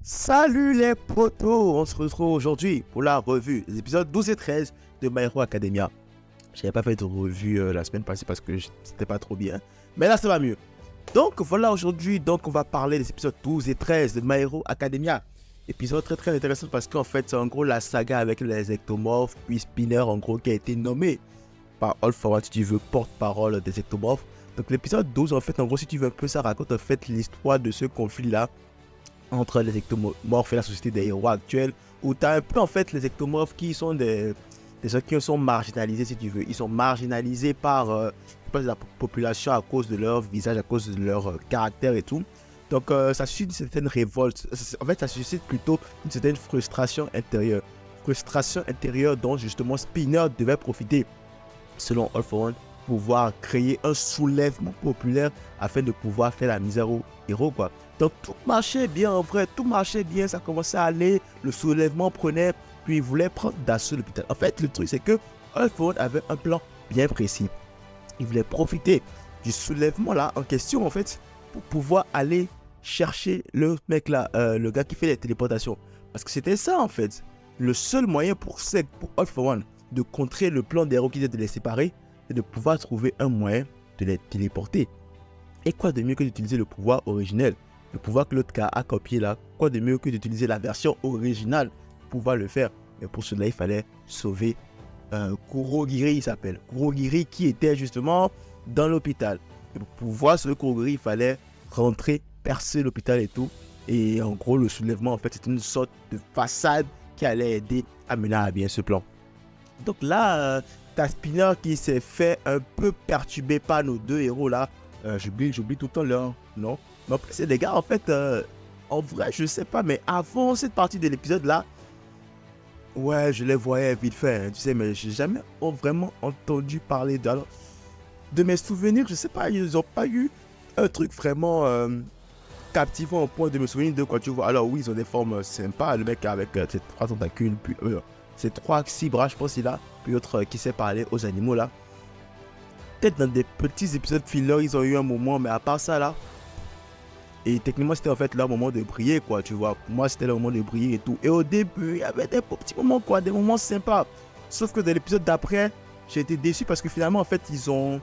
Salut les potos, on se retrouve aujourd'hui pour la revue des épisodes 12 et 13 de My Hero Academia. J'avais pas fait de revue la semaine passée parce que c'était pas trop bien, mais là ça va mieux. Donc voilà, aujourd'hui on va parler des épisodes 12 et 13 de My Hero Academia. Épisode très intéressant parce qu'en fait c'est en gros la saga avec les ectomorphes puis Spinner en gros qui a été nommé par All For One si tu veux porte-parole des ectomorphes. Donc l'épisode 12 en fait en gros si tu veux un peu ça raconte en fait l'histoire de ce conflit là entre les ectomorphes et la société des héros actuels, où tu as un peu en fait les ectomorphes qui sont des gens qui sont marginalisés si tu veux. Ils sont marginalisés par la population à cause de leur visage, à cause de leur caractère et tout. Donc ça suscite une certaine révolte. En fait ça suscite plutôt une certaine frustration intérieure. Frustration intérieure dont justement Spinner devait profiter, selon All For One, pouvoir créer un soulèvement populaire afin de pouvoir faire la misère aux héros quoi. Donc tout marchait bien en vrai, tout marchait bien, ça commençait à aller, le soulèvement prenait, puis il voulait prendre d'assaut l'hôpital. En fait le truc c'est que All For One avait un plan bien précis. Il voulait profiter du soulèvement là en question en fait pour pouvoir aller chercher le mec là, le gars qui fait les téléportations. Parce que c'était ça en fait, le seul moyen pour All For One de contrer le plan des héros qui était de les séparer, c'est de pouvoir trouver un moyen de les téléporter. Et quoi de mieux que d'utiliser le pouvoir originel, le pouvoir que l'autre gars a copié là, quoi de mieux que d'utiliser la version originale pour pouvoir le faire. Mais pour cela, il fallait sauver Kurogiri, il s'appelle. Kurogiri qui était justement dans l'hôpital. Et pour pouvoir sauver Kurogiri, il fallait rentrer, percer l'hôpital et tout. Et en gros, le soulèvement, en fait, c'était une sorte de façade qui allait aider à mener à bien ce plan. Donc là, t'as Spinner qui s'est fait un peu perturber par nos deux héros là. J'oublie tout le temps leur nom. Mais c'est des gars, en fait, en vrai, je sais pas, mais avant cette partie de l'épisode là, ouais, je les voyais vite fait, hein, tu sais, mais j'ai jamais vraiment entendu parler d'eux. Alors, de mes souvenirs, je sais pas, ils ont pas eu un truc vraiment captivant au point de me souvenir de quoi tu vois. Alors oui, ils ont des formes sympas, le mec avec ses 3 tentacules, puis ses 6 bras, je pense, il a, puis l'autre qui sait parler aux animaux là. Peut-être dans des petits épisodes filler, ils ont eu un moment, mais à part ça là, et techniquement c'était en fait leur moment de briller quoi, tu vois. Pour moi c'était leur moment de briller et tout. Et au début, il y avait des petits moments quoi, des moments sympas. Sauf que dans l'épisode d'après, j'ai été déçu parce que finalement en fait ils ont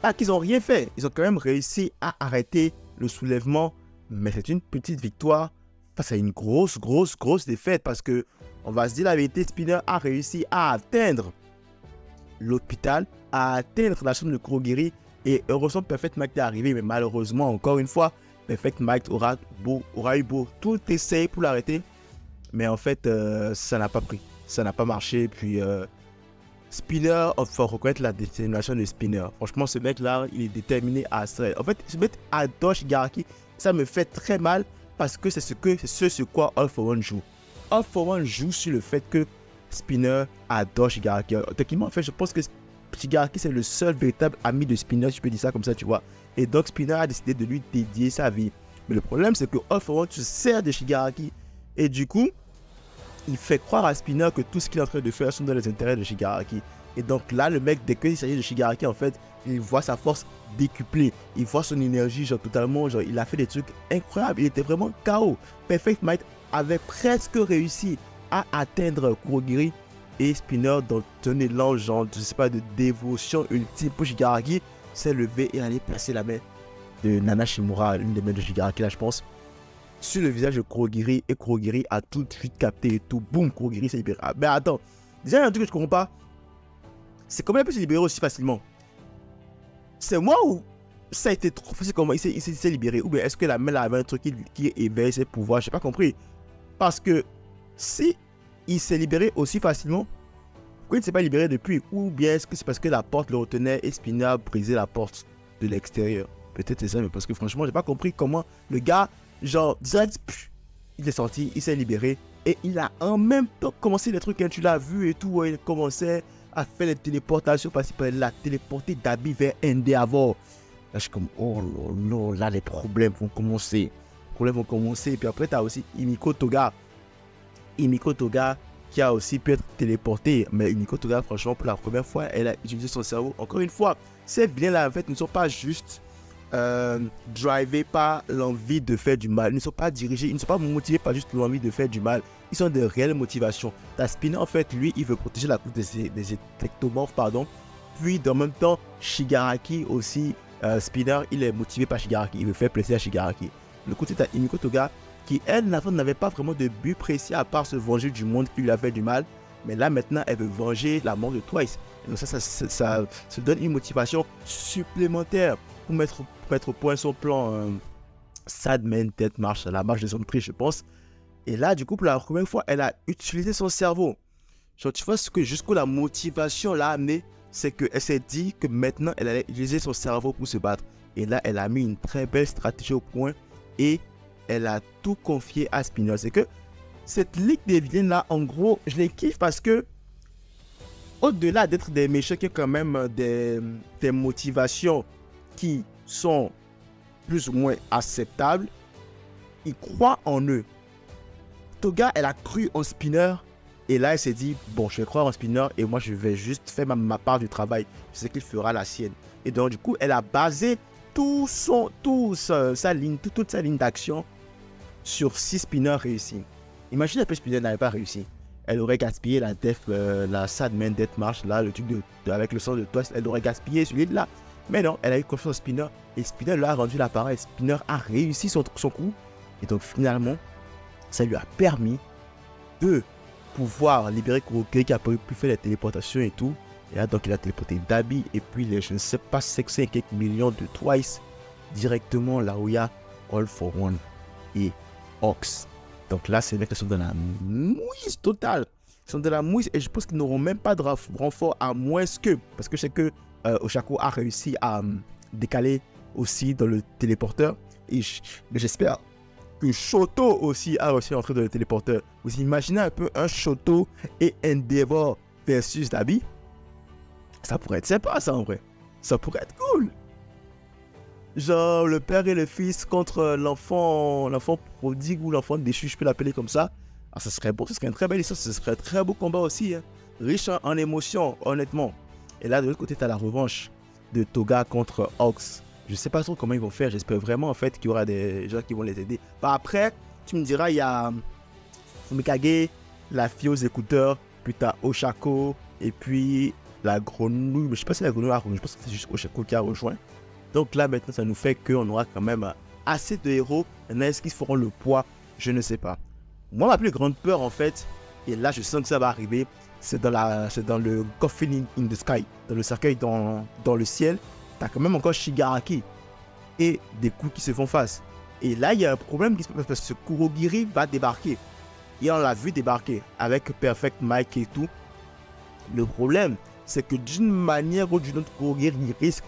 rien fait. Ils ont quand même réussi à arrêter le soulèvement, mais c'est une petite victoire face à une grosse défaite parce que on va se dire la vérité, Spinner a réussi à atteindre l'hôpital, à atteindre la chambre de Kurogiri, et heureusement Perfect Mike est arrivé, mais malheureusement encore une fois Perfect Mike aura eu beau tout essayer pour l'arrêter, mais en fait ça n'a pas pris, ça n'a pas marché. Puis Spinner, il faut reconnaître la détermination de Spinner. Franchement ce mec là il est déterminé à se... En fait se mettre à dodge Shigaraki, ça me fait très mal parce que c'est ce sur quoi All For One joue. All For One joue sur le fait que Spinner adore Shigaraki. Techniquement, en fait, je pense que Shigaraki, c'est le seul véritable ami de Spinner, si je peux dire ça comme ça, tu vois. Et donc, Spinner a décidé de lui dédier sa vie. Mais le problème, c'est que All For One se sert de Shigaraki. Et du coup, il fait croire à Spinner que tout ce qu'il est en train de faire sont dans les intérêts de Shigaraki. Et donc là, le mec, dès qu'il s'agit de Shigaraki, en fait, il voit sa force décuplée. Il voit son énergie, genre totalement, genre, il a fait des trucs incroyables. Il était vraiment KO. Perfect Might avait presque réussi à atteindre Kurogiri, et Spinner, dans un élan genre, je sais pas, de dévotion ultime pour Shigaraki, s'est levé et allait placer la main de Nana Shimura, l'une des mains de Shigaraki là je pense, sur le visage de Kurogiri, et Kurogiri a tout de suite capté et tout, boum, Kurogiri s'est libéré. Ah, mais attends, déjà il y a un truc que je comprends pas, c'est comment il peut se libérer aussi facilement? C'est moi ou ça a été trop facile comment il s'est libéré? Ou bien est-ce que la main là avait un truc qui éveille ses pouvoirs? J'ai pas compris. Parce que si il s'est libéré aussi facilement, pourquoi il ne s'est pas libéré depuis? Ou bien est-ce que c'est parce que la porte le retenait et Spinner a brisé la porte de l'extérieur? Peut-être c'est ça, mais parce que franchement, j'ai pas compris comment le gars, genre, direct, il est sorti, il s'est libéré et il a en même temps commencé les trucs, hein, tu l'as vu et tout, il commençait à faire les téléportations parce qu'il l'a téléporté d'Abi vers Endeavor. Là, je suis comme, oh là, les problèmes vont commencer. Et puis après, tu as aussi Himiko Toga. Himiko Toga qui a aussi pu être téléporté. Mais Himiko Toga, franchement, pour la première fois, elle a utilisé son cerveau. Encore une fois, ces vilains là, en fait, ne sont pas juste drivés par l'envie de faire du mal. Ils ne sont pas dirigés, ils ne sont pas motivés par juste l'envie de faire du mal. Ils ont de réelles motivations. Ta Spinner, en fait, lui, il veut protéger la couche des ectomorphes, pardon. Puis, en même temps, Shigaraki aussi, Spinner, il est motivé par Shigaraki. Il veut faire plaisir à Shigaraki. Le côté de Himiko Toga, qui, elle, n'avait pas vraiment de but précis à part se venger du monde qui lui a fait du mal. Mais là, maintenant, elle veut venger la mort de Twice. Et donc ça se donne une motivation supplémentaire pour mettre au point son plan Sadman Death March, la marche des hommes tristes, je pense. Et là, du coup, pour la première fois, elle a utilisé son cerveau. Genre, tu vois ce que jusqu'où la motivation l'a amené, c'est qu'elle s'est dit que maintenant, elle allait utiliser son cerveau pour se battre. Et là, elle a mis une très belle stratégie au point et elle a tout confié à Spinner. C'est que cette ligue des vilains là, en gros, je les kiffe parce que au-delà d'être des méchants qui ont quand même des motivations qui sont plus ou moins acceptables, ils croient en eux. Toga, elle a cru en Spinner et là elle s'est dit bon, je vais croire en Spinner et moi je vais juste faire ma part du travail. Je sais qu'il fera la sienne. Et donc du coup, elle a basé toute sa ligne d'action sur 6 Spinners réussis. Imagine un peu Spinner n'avait pas réussi. Elle aurait gaspillé la Sadman Death March, là, le truc avec le sang de Twice, elle aurait gaspillé celui-là. Mais non, elle a eu confiance en Spinner et Spinner lui a rendu l'appareil. Spinner a réussi son coup. Et donc finalement, ça lui a permis de pouvoir libérer Kurogiri qui a pu faire les téléportations et tout. Et là, donc il a téléporté Dabi et puis je ne sais pas, 500 et quelques millions de Twice directement là où il y a All for One et Ox. Donc là, ces mecs sont dans la mouise totale. Ils sont dans la mouise et je pense qu'ils n'auront même pas de renfort à moins que... Parce que je sais que Oshaku a réussi à décaler aussi dans le téléporteur. Mais j'espère que Shoto aussi a réussi à entrer dans le téléporteur. Vous imaginez un peu un Shoto et Endeavor versus Dabi? Ça pourrait être sympa ça en vrai. Ça pourrait être cool. Genre le père et le fils contre l'enfant prodigue ou l'enfant déchu, je peux l'appeler comme ça. Ah, ça serait beau, ce serait une très belle histoire, ce serait un très beau combat aussi. Hein. Riche en émotions, honnêtement. Et là, de l'autre côté, tu as la revanche de Toga contre Ox. Je sais pas trop comment ils vont faire, j'espère vraiment en fait qu'il y aura des gens qui vont les aider. Bah, après, tu me diras, il y a Fumikage, la fille aux écouteurs, puis tu as Oshako, et puis la grenouille. Je sais pas si la grenouille a rejoint, je pense que c'est juste Oshako qui a rejoint. Donc là, maintenant, ça nous fait qu'on aura quand même assez de héros. Maintenant, est-ce qu'ils feront le poids? Je ne sais pas. Moi, ma plus grande peur, en fait, et là, je sens que ça va arriver, c'est dans le Coffin in the Sky, dans le cercueil dans le ciel. Tu as quand même encore Shigaraki et des coups qui se font face. Et là, il y a un problème qui se passe parce que Kurogiri va débarquer. Et on l'a vu débarquer avec Perfect Mike et tout. Le problème, c'est que d'une manière ou d'une autre, Kurogiri risque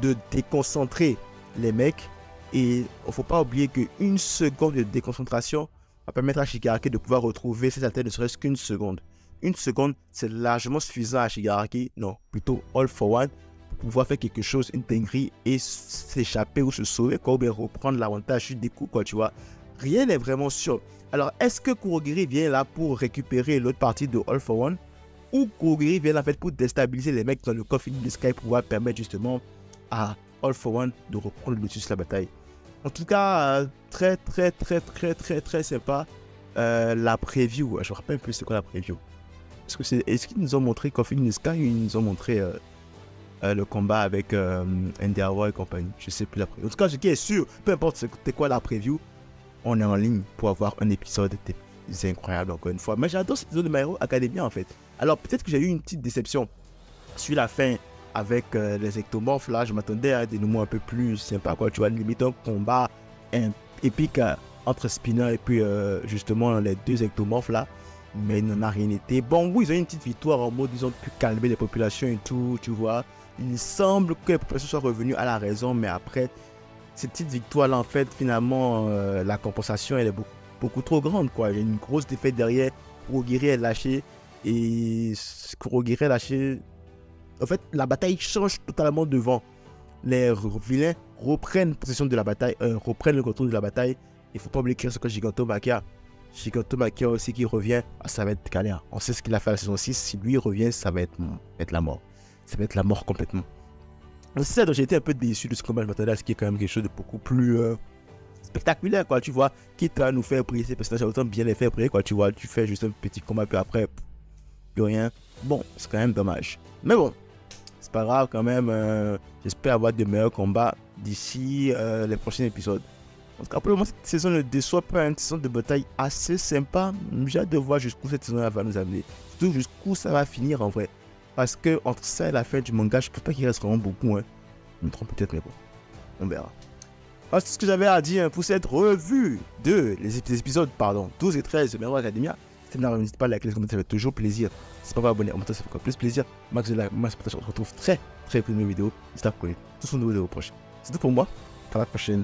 de déconcentrer les mecs et il ne faut pas oublier qu'une seconde de déconcentration va permettre à Shigaraki de pouvoir retrouver ses altères ne serait-ce qu'une seconde. Une seconde, c'est largement suffisant à Shigaraki, non, plutôt All for One, pour pouvoir faire quelque chose, une dinguerie et s'échapper ou se sauver, quoi, ou bien reprendre l'avantage des coups, quoi, tu vois. Rien n'est vraiment sûr. Alors, est-ce que Kurogiri vient là pour récupérer l'autre partie de All for One ou Kurogiri vient en fait pour déstabiliser les mecs dans le Coffin in the Sky pour pouvoir permettre justement à All for One de reprendre le dessus de la bataille. En tout cas, très sympa. La preview, je me rappelle un peu c'est quoi la preview. Est-ce qu'ils nous ont montré Coffin in the Sky ou ils nous ont montré le combat avec Endeavor et compagnie? Je sais plus la preview. En tout cas, ce qui est sûr, peu importe c'était quoi la preview, on est en ligne pour avoir un épisode incroyable encore une fois. Mais j'adore cet épisode de My Hero Academia en fait. Alors peut-être que j'ai eu une petite déception sur la fin. Avec les ectomorphes là, je m'attendais à des dénouements un peu plus sympas, quoi. Tu vois, limite un combat épique entre Spinner et puis justement les deux ectomorphes là, mais il n'en a rien été. Bon, oui, ils ont eu une petite victoire en mode ils ont pu calmer les populations et tout, tu vois. Il semble que les populations soient revenues à la raison, mais après cette petite victoire là, en fait, finalement, la compensation elle est beaucoup trop grande, quoi. Il y a une grosse défaite derrière. Kurogiri est lâché et Kurogiri est lâché. En fait, la bataille change totalement devant. Les vilains reprennent possession de la bataille, reprennent le contrôle de la bataille. Il ne faut pas oublier qu'il y a ce que Gigantomachia. Gigantomachia aussi qui revient, ça va être galère. On sait ce qu'il a fait à la saison 6. Si lui revient, ça va être la mort. Ça va être la mort complètement. C'est ça, donc j'ai été un peu déçu de ce combat. Je m'attendais à ce qui est quand même quelque chose de beaucoup plus spectaculaire, quoi, tu vois. Quitte à nous faire prier ces personnages, autant bien les faire prier, quoi, tu vois. Tu fais juste un petit combat, puis après, plus rien. Bon, c'est quand même dommage. Mais bon, c'est pas grave quand même. J'espère avoir de meilleurs combats d'ici les prochains épisodes. En tout cas, pour le moment, cette saison ne déçoit pas, une saison de bataille assez sympa. J'ai hâte de voir jusqu'où cette saison va nous amener. Surtout jusqu'où ça va finir en vrai. Parce que entre ça et la fin du manga, je ne pense pas qu'il reste vraiment beaucoup. Hein. Je me trompe peut-être, mais bon, on verra. Alors, c'est ce que j'avais à dire pour cette revue de les épisodes 12 et 13 de My Hero Academia. N'hésitez pas à liker, les commentaires, ça fait toujours plaisir. Si pas encore abonné, en même temps, ça fait encore plus plaisir. Max de like, max de partage, on se retrouve très vite pour une nouvelle vidéo. J'espère que vous avez tous une nouvelle vidéo prochaine. C'est tout pour moi. À la prochaine.